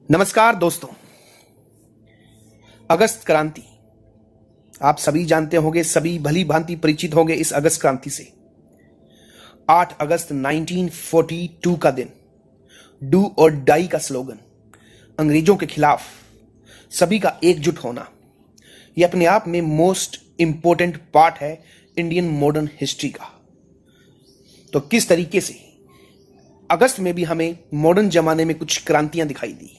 नमस्कार दोस्तों। अगस्त क्रांति आप सभी जानते होंगे, सभी भली भांति परिचित होंगे इस अगस्त क्रांति से। 8 अगस्त 1942 का दिन, डू और डाई का स्लोगन, अंग्रेजों के खिलाफ सभी का एकजुट होना, यह अपने आप में मोस्ट इंपॉर्टेंट पार्ट है इंडियन मॉडर्न हिस्ट्री का। तो किस तरीके से अगस्त में भी हमें मॉडर्न जमाने में कुछ क्रांतियां दिखाई दी।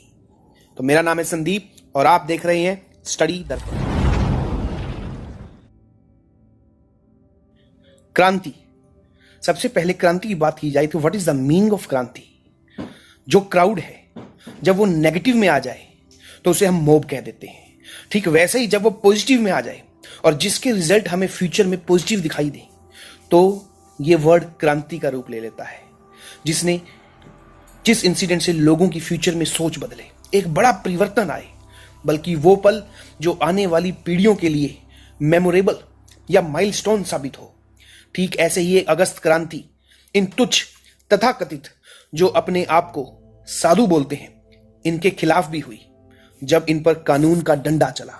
तो मेरा नाम है संदीप और आप देख रहे हैं स्टडी दर्पण। क्रांति, सबसे पहले क्रांति की बात की जाए तो what is the meaning of क्रांति। जो क्राउड है जब वो नेगेटिव में आ जाए तो उसे हम मॉब कह देते हैं। ठीक वैसे ही जब वो पॉजिटिव में आ जाए और जिसके रिजल्ट हमें फ्यूचर में पॉजिटिव दिखाई दे तो ये वर्ड क्रांति का रूप ले लेता है, जिस इंसिडेंट से लोगों की फ्यूचर में सोच बदले, एक बड़ा परिवर्तन आए, बल्कि वो पल जो आने वाली पीढ़ियों के लिए मेमोरेबल या माइलस्टोन साबित हो। ठीक ऐसे ही अगस्त क्रांति इन तुच्छ तथाकथित जो अपने आप को साधु बोलते हैं, इनके खिलाफ भी हुई जब इन पर कानून का डंडा चला,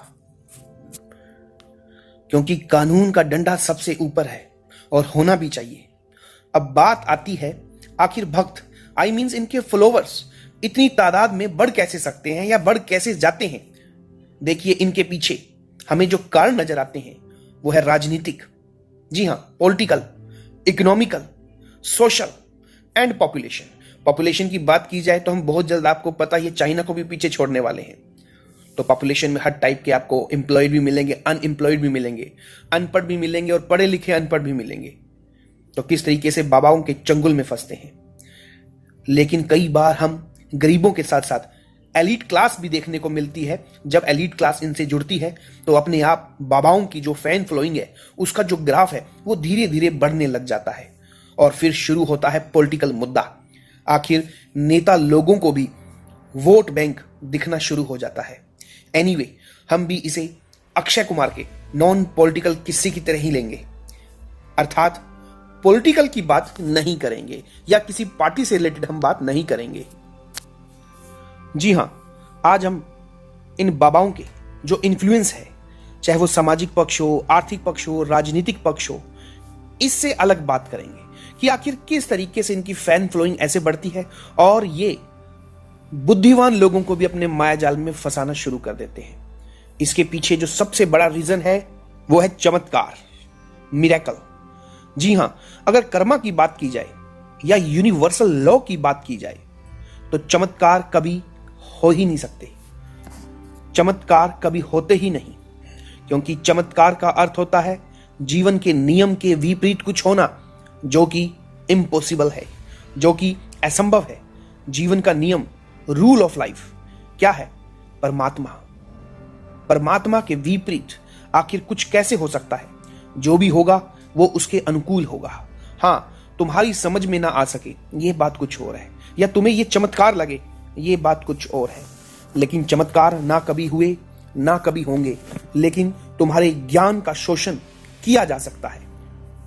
क्योंकि कानून का डंडा सबसे ऊपर है और होना भी चाहिए। अब बात आती है आखिर भक्त आई मीन्स इनके फॉलोवर्स इतनी तादाद में बढ़ कैसे सकते हैं या बढ़ कैसे जाते हैं। देखिए, इनके पीछे हमें जो कारण नजर आते हैं वो है राजनीतिक, जी हां, political, economical, social and population की बात की जाए तो हम बहुत जल्द, आपको पता है, चाइना को भी पीछे छोड़ने वाले हैं। तो पॉपुलेशन में हर टाइप के आपको एम्प्लॉयड भी मिलेंगे, अनएम्प्लॉयड भी मिलेंगे, अनपढ़ भी मिलेंगे और पढ़े लिखे अनपढ़ भी मिलेंगे। तो किस तरीके से बाबाओं के चंगुल में फंसते हैं। लेकिन कई बार हम गरीबों के साथ साथ एलीट क्लास भी देखने को मिलती है। जब एलीट क्लास इनसे जुड़ती है तो अपने आप बाबाओं की जो फैन फॉलोइंग है उसका जो ग्राफ है वो धीरे धीरे बढ़ने लग जाता है और फिर शुरू होता है पॉलिटिकल मुद्दा। आखिर नेता लोगों को भी वोट बैंक दिखना शुरू हो जाता है। एनीवे, हम भी इसे अक्षय कुमार के नॉन पॉलिटिकल किस्से की तरह ही लेंगे, अर्थात पॉलिटिकल की बात नहीं करेंगे या किसी पार्टी से रिलेटेड हम बात नहीं करेंगे। जी हां, आज हम इन बाबाओं के जो इन्फ्लुएंस है, चाहे वो सामाजिक पक्ष हो, आर्थिक पक्ष हो, राजनीतिक पक्ष हो, इससे अलग बात करेंगे कि आखिर किस तरीके से इनकी फैन फॉलोइंग ऐसे बढ़ती है और ये बुद्धिमान लोगों को भी अपने मायाजाल में फंसाना शुरू कर देते हैं। इसके पीछे जो सबसे बड़ा रीजन है वो है चमत्कार, मिरेकल। जी हां, अगर कर्मा की बात की जाए या यूनिवर्सल लॉ की बात की जाए तो चमत्कार कभी हो ही नहीं सकते। चमत्कार कभी होते ही नहीं, क्योंकि चमत्कार का अर्थ होता है जीवन के नियम के विपरीत कुछ होना, जो कि इम्पॉसिबल है, जो कि असंभव है। जीवन का नियम, रूल ऑफ लाइफ क्या है? परमात्मा के विपरीत आखिर कुछ कैसे हो सकता है? जो भी होगा वो उसके अनुकूल होगा। हां, तुम्हारी समझ में ना आ सके ये बात कुछ और है, या तुम्हें ये चमत्कार लगे ये बात कुछ और है। लेकिन चमत्कार ना कभी हुए ना कभी होंगे, लेकिन तुम्हारे ज्ञान का शोषण किया जा सकता है,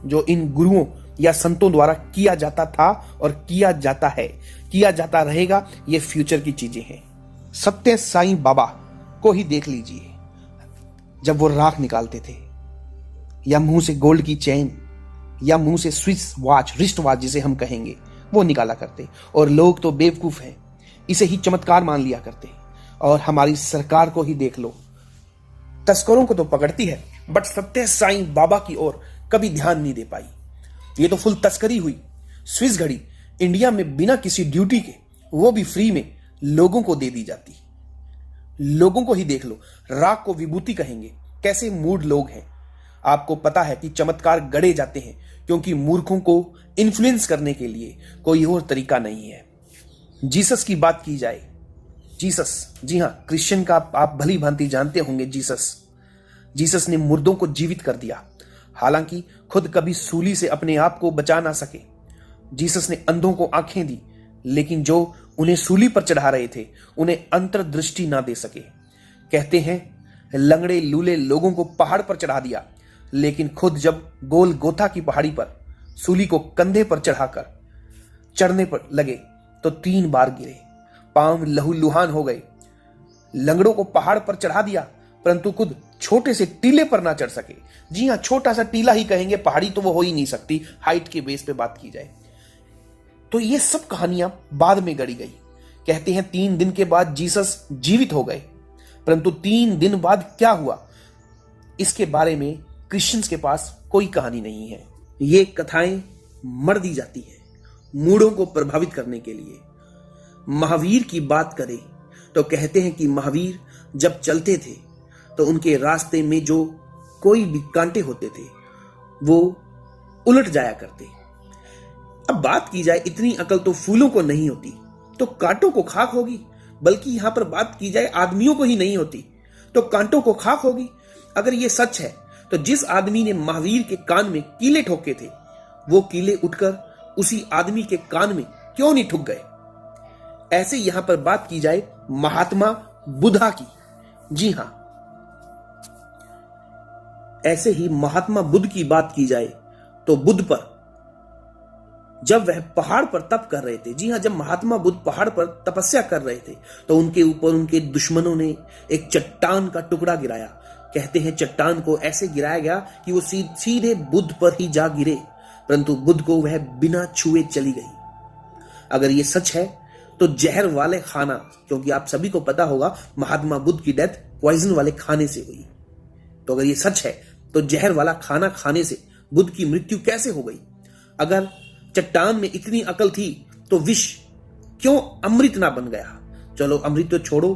जो इन गुरुओं या संतों द्वारा किया जाता था और किया जाता है, किया जाता रहेगा। ये फ्यूचर की चीजें हैं। सत्य साईं बाबा को ही देख लीजिए, जब वो राख निकालते थे या मुंह से गोल्ड की चेन या मुंह से स्विस वॉच, रिस्ट वॉच जिसे हम कहेंगे, वो निकाला करते और लोग तो बेवकूफ हैं, इसे ही चमत्कार मान लिया करते। और हमारी सरकार को ही देख लो, तस्करों को तो पकड़ती है बट सत्य साईं बाबा की ओर कभी ध्यान नहीं दे पाई। ये तो फुल तस्करी हुई। स्विस घड़ी इंडिया में बिना किसी ड्यूटी के, वो भी फ्री में लोगों को दे दी जाती। लोगों को ही देख लो, राख को विभूति कहेंगे, कैसे मूड लोग हैं। आपको पता है कि चमत्कार गढ़े जाते हैं क्योंकि मूर्खों को इन्फ्लुएंस करने के लिए कोई और तरीका नहीं है। जीसस की बात की जाए, जीसस, जी हां, क्रिश्चियन का आप भली भांति जानते होंगे। जीसस ने मुर्दों को जीवित कर दिया, हालांकि खुद कभी सूली से अपने आप को बचा ना सके। जीसस ने अंधों को आंखें दी, लेकिन जो उन्हें सूली पर चढ़ा रहे थे उन्हें अंतर्दृष्टि ना दे सके। कहते हैं लंगड़े लूले लोगों को पहाड़ पर चढ़ा दिया, लेकिन खुद जब गोलगोथा की पहाड़ी पर सूली को कंधे पर चढ़ाकर चढ़ने पर लगे तो 3 बार गिरे। पांव लहूलुहान हो गए। लंगड़ों को पहाड़ पर चढ़ा दिया, परंतु खुद छोटे से टीले पर ना चढ़ सके। जी हां, छोटा सा टीला ही कहेंगे, पहाड़ी तो वो हो ही नहीं सकती हाइट के बेस पे बात की जाए। तो ये सब कहानियां बाद में गढ़ी गई। कहते हैं 3 दिन के बाद जीसस जीवित हो गए, परंतु 3 दिन बाद क्या हुआ इसके बारे में क्रिश्चियंस के पास कोई कहानी नहीं है। ये कथाएं मढ़ दी जाती है मूढ़ों को प्रभावित करने के लिए। महावीर की बात करें तो कहते हैं कि महावीर जब चलते थे तो उनके रास्ते में जो कोई भी कांटे होते थे वो उलट जाया करते। अब बात की जाए, इतनी अकल तो फूलों को नहीं होती तो कांटों को खाक होगी, बल्कि यहां पर बात की जाए आदमियों को ही नहीं होती तो कांटों को खाक होगी। अगर ये सच है तो जिस आदमी ने महावीर के कान में कीले ठोके थे वो कीले उठकर उसी आदमी के कान में क्यों नहीं ठुक गए। ऐसे यहां पर बात की जाए महात्मा बुद्धा की, जी हां, ऐसे ही महात्मा बुद्ध की बात की जाए तो बुद्ध पर जब वह पहाड़ पर तप कर रहे थे, जी हां, जब महात्मा बुद्ध पहाड़ पर तपस्या कर रहे थे तो उनके ऊपर उनके दुश्मनों ने एक चट्टान का टुकड़ा गिराया। कहते हैं चट्टान को ऐसे गिराया गया कि वो सीधे बुद्ध पर ही जा गिरे, परंतु बुद्ध को वह बिना छुए चली गई। अगर ये सच है तो जहर वाले खाना, क्योंकि आप सभी को पता होगा महात्मा बुद्ध की डेथ पॉइजन वाले खाने से हुई, तो अगर ये सच है तो जहर वाला खाना खाने से बुद्ध की मृत्यु कैसे हो गई। अगर चट्टान में इतनी अकल थी तो विष क्यों अमृत ना बन गया। चलो अमृत तो छोड़ो,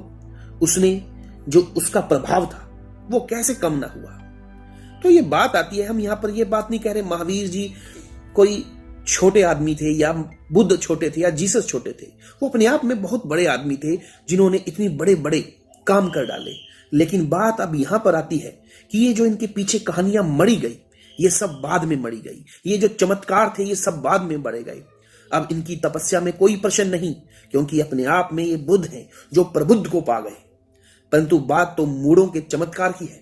उसने जो उसका प्रभाव था वो कैसे कम ना हुआ। तो ये बात आती है, हम यहां पर ये बात नहीं कह रहे महावीर जी कोई छोटे आदमी थे या बुद्ध छोटे थे या जीसस छोटे थे, वो अपने आप में बहुत बड़े आदमी थे जिन्होंने इतने बड़े बड़े काम कर डाले। लेकिन बात अब यहां पर आती है कि ये जो इनके पीछे कहानियां मढ़ी गई ये सब बाद में मढ़ी गई, ये जो चमत्कार थे ये सब बाद में बढ़े गए। अब इनकी तपस्या में कोई प्रश्न नहीं, क्योंकि अपने आप में ये बुद्ध हैं जो प्रबुद्ध को पा गए। परंतु बात तो मूढ़ों के चमत्कार की है।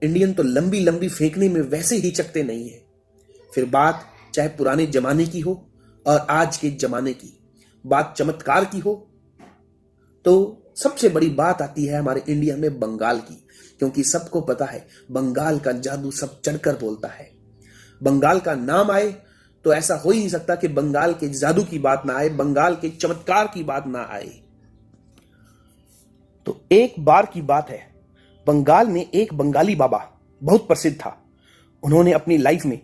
इंडियन तो लंबी लंबी फेंकने में वैसे ही चकते नहीं है। फिर बात चाहे पुराने जमाने की हो और आज के जमाने की, बात चमत्कार की हो तो सबसे बड़ी बात आती है हमारे इंडिया में बंगाल की, क्योंकि सबको पता है बंगाल का जादू सब चढ़कर बोलता है। बंगाल का नाम आए तो ऐसा हो ही नहीं सकता कि बंगाल के जादू की बात ना आए, बंगाल के चमत्कार की बात ना आए। तो एक बार की बात है, बंगाल में एक बंगाली बाबा बहुत प्रसिद्ध था। उन्होंने अपनी लाइफ में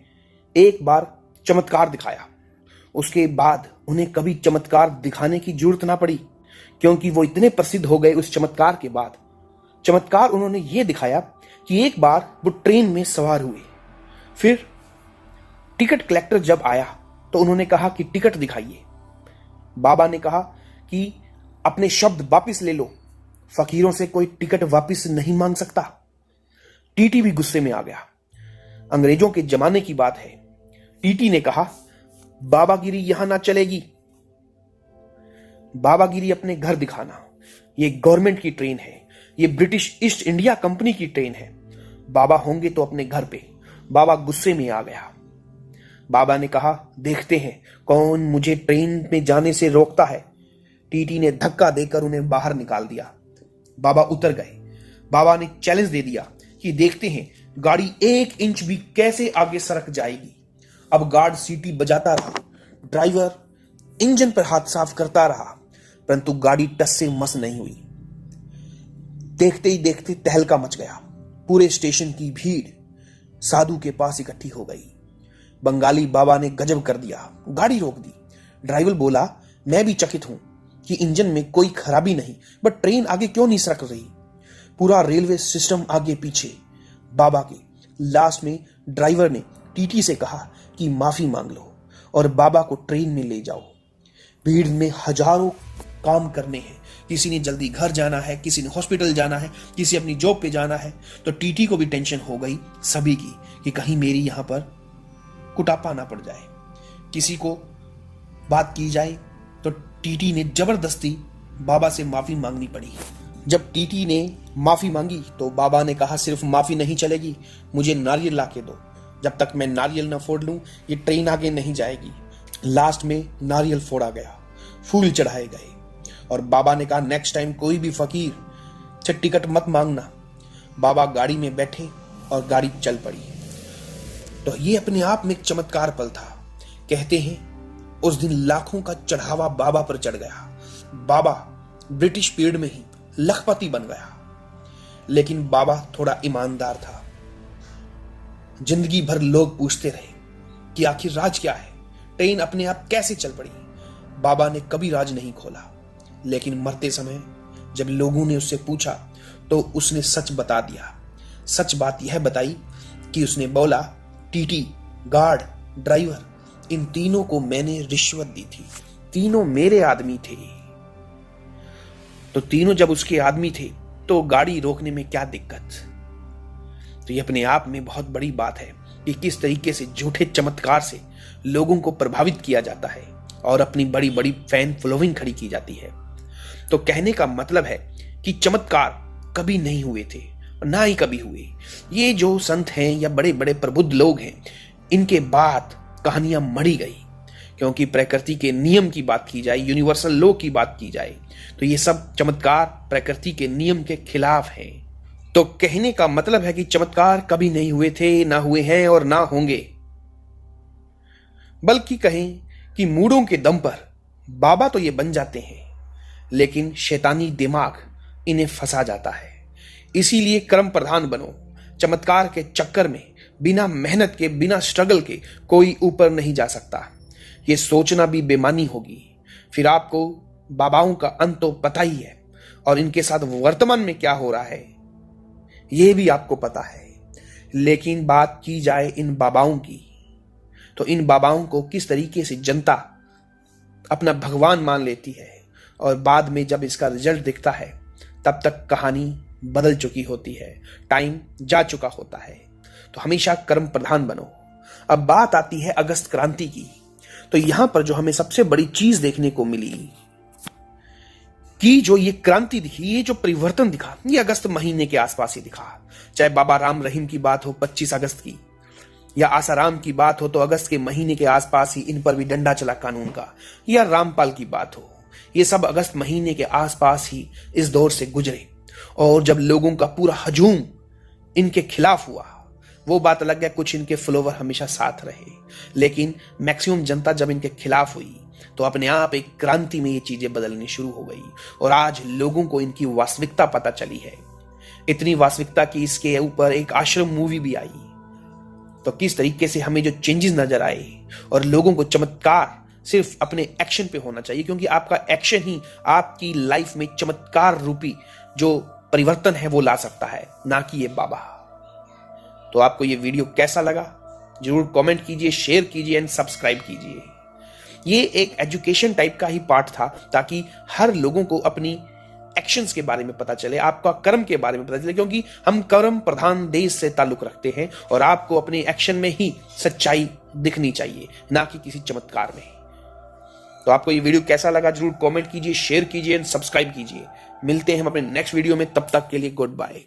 एक बार चमत्कार दिखाया, उसके बाद उन्हें कभी चमत्कार दिखाने की जरूरत ना पड़ी, क्योंकि वो इतने प्रसिद्ध हो गए उस चमत्कार के बाद। चमत्कार उन्होंने ये दिखाया कि एक बार वो ट्रेन में सवार हुए, फिर टिकट कलेक्टर जब आया तो उन्होंने कहा कि टिकट दिखाइए। बाबा ने कहा कि अपने शब्द वापिस ले लो, फकीरों से कोई टिकट वापिस नहीं मांग सकता। टीटी भी गुस्से में आ गया। अंग्रेजों के जमाने की बात है। टीटी ने कहा बाबागिरी यहां ना चलेगी, बाबागिरी अपने घर दिखाना। ये गवर्नमेंट की ट्रेन है, ये ब्रिटिश ईस्ट इंडिया कंपनी की ट्रेन है, बाबा होंगे तो अपने घर पे। बाबा गुस्से में आ गया। बाबा ने कहा देखते हैं कौन मुझे ट्रेन में जाने से रोकता है। टीटी ने धक्का देकर उन्हें बाहर निकाल दिया। बाबा उतर गए। बाबा ने चैलेंज दे दिया कि देखते हैं गाड़ी 1 इंच भी कैसे आगे सरक जाएगी। अब गार्ड सीटी बजाता रहा, ड्राइवर इंजन पर हाथ साफ करता रहा, परंतु गाड़ी टस से मस नहीं हुई। देखते ही देखते तहलका मच गया। पूरे स्टेशन की भीड़ साधु के पास इकट्ठी हो गई। बंगाली बाबा ने गजब कर दिया, गाड़ी रोक दी। ड्राइवर बोला मैं भी चकित हूं कि इंजन में कोई खराबी नहीं, बट ट्रेन आगे क्यों नहीं सरक रही। पूरा रेलवे सिस्टम आगे पीछे। बाबा के लास्ट में ड्राइवर ने टीटी से कहा कि माफी मांग लो और बाबा को ट्रेन में ले जाओ। भीड़ में हजारों काम करने हैं, किसी ने जल्दी घर जाना है, किसी ने हॉस्पिटल जाना है, किसी अपनी जॉब पे जाना है। तो टीटी को भी टेंशन हो गई सभी की कि कहीं मेरी यहां पर कुटापा ना पड़ जाए। किसी को बात की जाए तो टीटी ने जबरदस्ती बाबा से माफी मांगनी पड़ी। जब टीटी ने माफी मांगी तो बाबा ने कहा सिर्फ माफी नहीं चलेगी, मुझे नारियल ला के दो। जब तक मैं नारियल ना फोड़ लूं ये ट्रेन आगे नहीं जाएगी। लास्ट में नारियल फोड़ा गया, फूल चढ़ाए गए। और बाबा ने कहा नेक्स्ट टाइम कोई भी फकीर से टिकट मत मांगना। बाबा गाड़ी में बैठे और गाड़ी चल पड़ी। तो ये अपने आप में एक चमत्कार पल था। कहते हैं उस दिन लाखों का चढ़ावा बाबा पर चढ़ गया। बाबा ब्रिटिश पीरियड में ही लखपति बन गया। लेकिन बाबा थोड़ा ईमानदार था। जिंदगी भर लोग पूछते रहे कि आखिर राज क्या है, ट्रेन अपने आप कैसे चल पड़ी। बाबा ने कभी राज नहीं खोला, लेकिन मरते समय जब लोगों ने उससे पूछा तो उसने सच बता दिया। सच बात यह बताई कि उसने बोला टीटी, गार्ड, ड्राइवर, इन तीनों को मैंने रिश्वत दी थी। तीनों मेरे आदमी थे। तो तीनों जब उसके आदमी थे तो गाड़ी रोकने में क्या दिक्कत। तो ये अपने आप में बहुत बड़ी बात है कि किस तरीके से झूठे चमत्कार से लोगों को प्रभावित किया जाता है और अपनी बड़ी बड़ी फैन फॉलोइंग खड़ी की जाती है। तो कहने का मतलब है कि चमत्कार कभी नहीं हुए थे, ना ही कभी हुए। ये जो संत हैं या बड़े बड़े प्रबुद्ध लोग हैं, इनके बाद कहानियां मढ़ी गई। क्योंकि प्रकृति के नियम की बात की जाए, यूनिवर्सल लॉ की बात की जाए, तो ये सब चमत्कार प्रकृति के नियम के खिलाफ है। तो कहने का मतलब है कि चमत्कार कभी नहीं हुए थे, ना हुए हैं और ना होंगे। बल्कि कहें कि मूढ़ों के दम पर बाबा तो ये बन जाते हैं, लेकिन शैतानी दिमाग इन्हें फंसा जाता है। इसीलिए कर्म प्रधान बनो। चमत्कार के चक्कर में बिना मेहनत के, बिना स्ट्रगल के कोई ऊपर नहीं जा सकता। ये सोचना भी बेमानी होगी। फिर आपको बाबाओं का अंत तो पता ही है, और इनके साथ वर्तमान में क्या हो रहा है ये भी आपको पता है। लेकिन बात की जाए इन बाबाओं की, तो इन बाबाओं को किस तरीके से जनता अपना भगवान मान लेती है, और बाद में जब इसका रिजल्ट दिखता है तब तक कहानी बदल चुकी होती है, टाइम जा चुका होता है। तो हमेशा कर्म प्रधान बनो। अब बात आती है अगस्त क्रांति की। तो यहां पर जो हमें सबसे बड़ी चीज देखने को मिली कि जो ये क्रांति दिखी, ये जो परिवर्तन दिखा, ये अगस्त महीने के आसपास ही दिखा। चाहे बाबा राम रहीम की बात हो 25 अगस्त की, या आसाराम की बात हो तो अगस्त के महीने के आसपास ही इन पर भी डंडा चला कानून का, या रामपाल की बात हो, ये सब अगस्त महीने के आसपास ही इस दौर से गुजरे। और जब लोगों का पूरा हजूम इनके खिलाफ हुआ, वो बात अलग है, कुछ इनके फॉलोवर हमेशा साथ रहे, लेकिन मैक्सिमम जनता जब इनके खिलाफ हुई तो अपने आप एक क्रांति में ये चीजें बदलनी शुरू हो गई। और आज लोगों को इनकी वास्तविकता पता चली है। इतनी वास्तविकता कि इसके ऊपर एक आश्रम मूवी भी आई। तो किस तरीके से हमें जो चेंजेस नजर आए, और लोगों को चमत्कार सिर्फ अपने एक्शन पे होना चाहिए, क्योंकि आपका एक्शन ही आपकी लाइफ में चमत्कार रूपी जो परिवर्तन है वो ला सकता है, ना कि ये बाबा। तो आपको ये वीडियो कैसा लगा जरूर कमेंट कीजिए, शेयर कीजिए एंड सब्सक्राइब कीजिए। ये एक एजुकेशन टाइप का ही पार्ट था, ताकि हर लोगों को अपनी एक्शंस के बारे में पता चले, आपका कर्म के बारे में पता चले, क्योंकि हम कर्म प्रधान देश से ताल्लुक रखते हैं और आपको अपने एक्शन में ही सच्चाई दिखनी चाहिए, ना कि किसी चमत्कार में। तो आपको ये वीडियो कैसा लगा जरूर कमेंट कीजिए, शेयर कीजिए एंड सब्सक्राइब कीजिए। मिलते हैं हम अपने नेक्स्ट वीडियो में, तब तक के लिए गुड बाय।